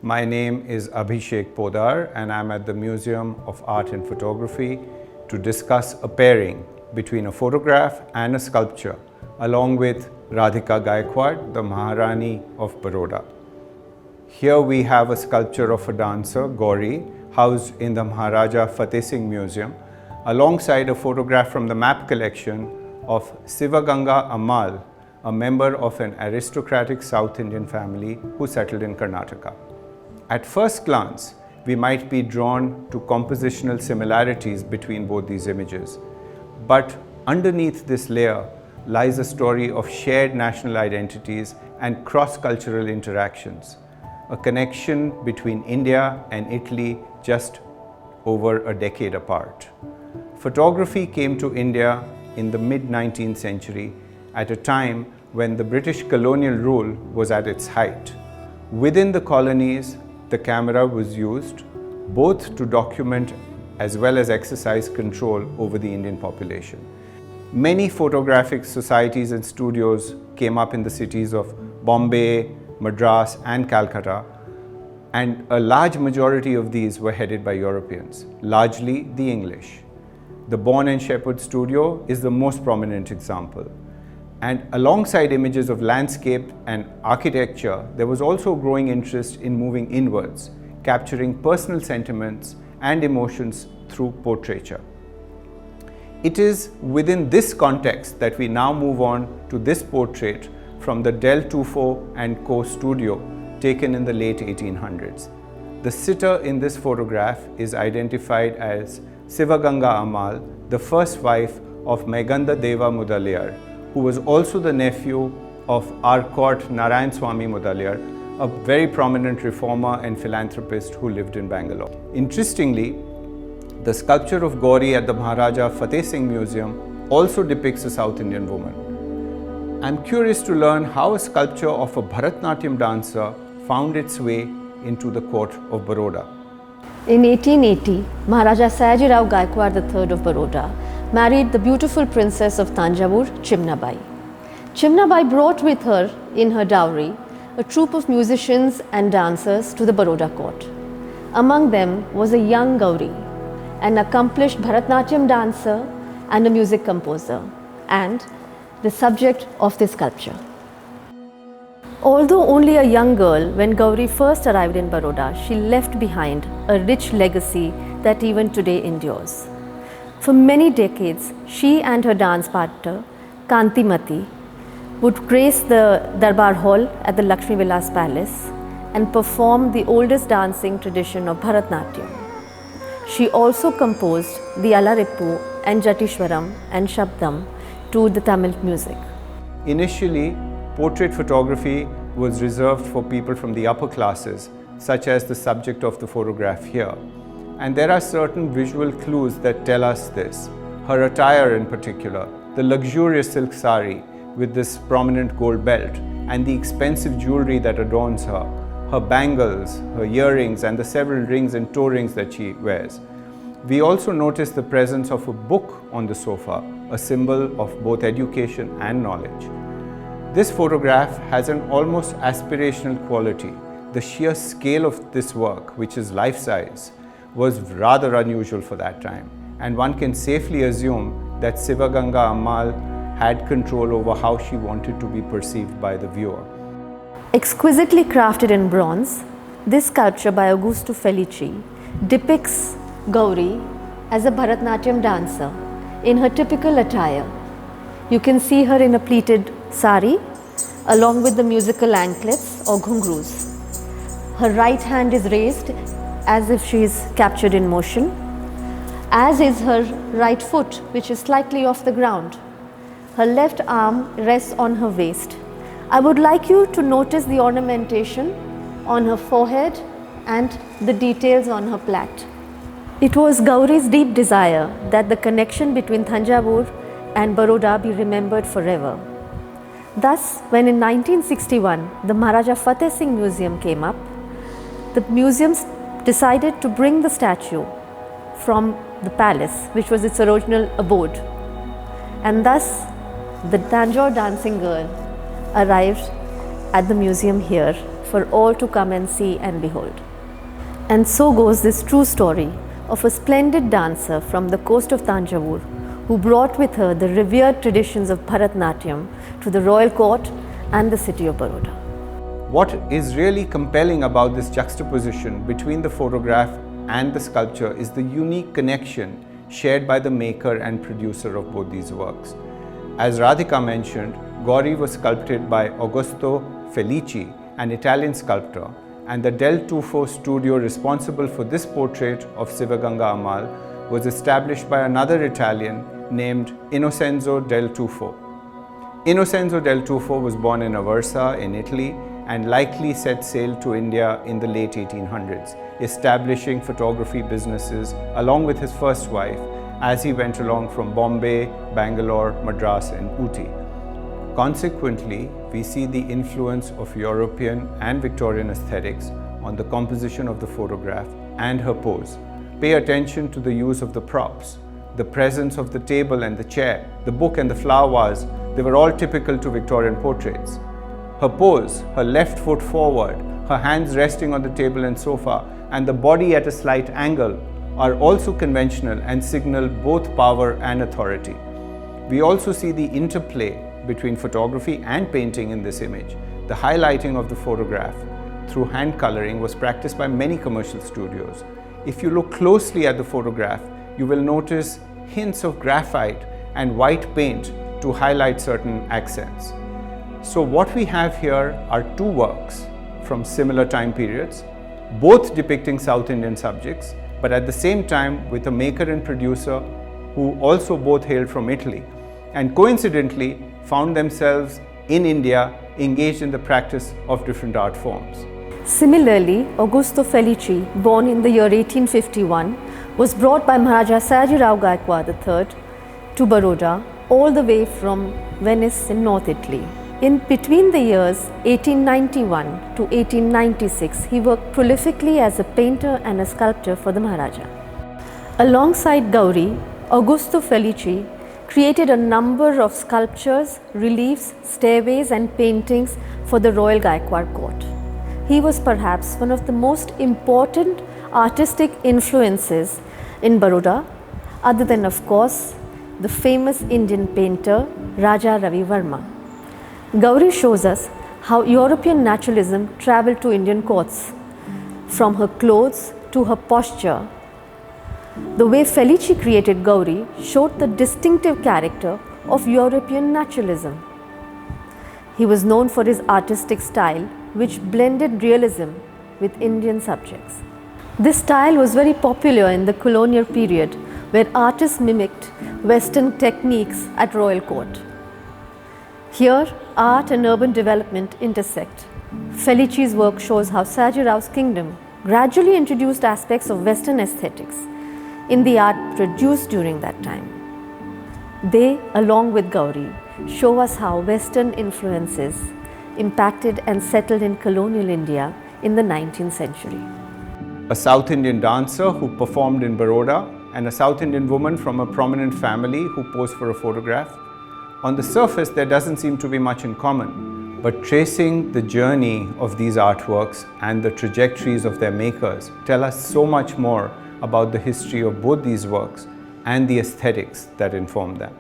My name is Abhishek Podar and I'm at the Museum of Art and Photography to discuss a pairing between a photograph and a sculpture along with Radhika Gaikwad, the Maharani of Baroda. Here we have a sculpture of a dancer, Gauri, housed in the Maharaja Fateh Singh Museum, alongside a photograph from the map collection of Sivaganga Ammal, a member of an aristocratic South Indian family who settled in Karnataka. At first glance, we might be drawn to compositional similarities between both these images. But underneath this layer lies a story of shared national identities and cross-cultural interactions, a connection between India and Italy just over a decade apart. Photography came to India in the mid-19th century at a time when the British colonial rule was at its height. Within the colonies, the camera was used both to document as well as exercise control over the Indian population. Many photographic societies and studios came up in the cities of Bombay, Madras and Calcutta, and a large majority of these were headed by Europeans, largely the English. The Bourne and Shepherd studio is the most prominent example. And alongside images of landscape and architecture, there was also growing interest in moving inwards, capturing personal sentiments and emotions through portraiture. It is within this context that we now move on to this portrait from the Del Tufo and Co. studio taken in the late 1800s. The sitter in this photograph is identified as Sivaganga Ammal, the first wife of Meganda Deva Mudaliar, who was also the nephew of Arcot Narayan Swami Mudaliar, a very prominent reformer and philanthropist who lived in Bangalore. Interestingly, the sculpture of Gauri at the Maharaja Fateh Singh Museum also depicts a South Indian woman. I'm curious to learn how a sculpture of a Bharatnatyam dancer found its way into the court of Baroda. In 1880, Maharaja Sayajirao Gaikwad III of Baroda married the beautiful princess of Thanjavur, Chimnabai. Chimnabai brought with her in her dowry a troupe of musicians and dancers to the Baroda court. Among them was a young Gauri, an accomplished Bharatnatyam dancer and a music composer, and the subject of this sculpture. Although only a young girl, when Gauri first arrived in Baroda, she left behind a rich legacy that even today endures. For many decades, she and her dance partner, Kantimati, would grace the Darbar Hall at the Lakshmi Vilas Palace and perform the oldest dancing tradition of Bharatnatyam. She also composed the Alarippu and Jatishwaram and Shabdam to the Tamil music. Initially, portrait photography was reserved for people from the upper classes, such as the subject of the photograph here. And there are certain visual clues that tell us this. Her attire in particular, the luxurious silk sari with this prominent gold belt and the expensive jewelry that adorns her, her bangles, her earrings and the several rings and toe rings that she wears. We also notice the presence of a book on the sofa, a symbol of both education and knowledge. This photograph has an almost aspirational quality. The sheer scale of this work, which is life-size, was rather unusual for that time, and one can safely assume that Sivaganga Ammal had control over how she wanted to be perceived by the viewer. Exquisitely crafted in bronze, this sculpture by Augusto Felici depicts Gauri as a Bharatnatyam dancer in her typical attire. You can see her in a pleated sari along with the musical anklets or ghungroos. Her right hand is raised as if she is captured in motion, as is her right foot, which is slightly off the ground. Her left arm rests on her waist. I would like you to notice the ornamentation on her forehead and the details on her plait. It was Gauri's deep desire that the connection between Thanjavur and Baroda be remembered forever. Thus, when in 1961 the Maharaja Fateh Singh Museum came up, the museum decided to bring the statue from the palace, which was its original abode, and thus the Tanjore dancing girl arrived at the museum here for all to come and see and behold. And so goes this true story of a splendid dancer from the coast of Thanjavur who brought with her the revered traditions of Bharatnatyam to the royal court and the city of Baroda. What is really compelling about this juxtaposition between the photograph and the sculpture is the unique connection shared by the maker and producer of both these works. As Radhika mentioned, Gauri was sculpted by Augusto Felici, an Italian sculptor, and the Del Tufo studio responsible for this portrait of Sivaganga Ammal was established by another Italian named Innocenzo Del Tufo. Innocenzo Del Tufo was born in Aversa in Italy and likely set sail to India in the late 1800s, establishing photography businesses along with his first wife as he went along from Bombay, Bangalore, Madras and Ooty. Consequently, we see the influence of European and Victorian aesthetics on the composition of the photograph and her pose. Pay attention to the use of the props, the presence of the table and the chair, the book and the flower vase. They were all typical to Victorian portraits. Her pose, her left foot forward, her hands resting on the table and sofa, and the body at a slight angle are also conventional and signal both power and authority. We also see the interplay between photography and painting in this image. The highlighting of the photograph through hand coloring was practiced by many commercial studios. If you look closely at the photograph, you will notice hints of graphite and white paint to highlight certain accents. So what we have here are two works from similar time periods, both depicting South Indian subjects, but at the same time with a maker and producer who also both hailed from Italy and coincidentally found themselves in India engaged in the practice of different art forms. Similarly, Augusto Felici, born in the year 1851, was brought by Maharaja Sayajirao Gaikwad III to Baroda all the way from Venice in North Italy. In between the years 1891 to 1896, he worked prolifically as a painter and a sculptor for the Maharaja. Alongside Gauri, Augusto Felici created a number of sculptures, reliefs, stairways and paintings for the royal Gaikwad court. He was perhaps one of the most important artistic influences in Baroda, other than of course the famous Indian painter Raja Ravi Verma. Gauri shows us how European naturalism travelled to Indian courts, from her clothes to her posture. The way Felici created Gauri showed the distinctive character of European naturalism. He was known for his artistic style, which blended realism with Indian subjects. This style was very popular in the colonial period, where artists mimicked Western techniques at royal court. Here, art and urban development intersect. Felici's work shows how Sayajirao's kingdom gradually introduced aspects of Western aesthetics in the art produced during that time. They, along with Gauri, show us how Western influences impacted and settled in colonial India in the 19th century. A South Indian dancer who performed in Baroda and a South Indian woman from a prominent family who posed for a photograph. On the surface, there doesn't seem to be much in common, but tracing the journey of these artworks and the trajectories of their makers tell us so much more about the history of both these works and the aesthetics that inform them.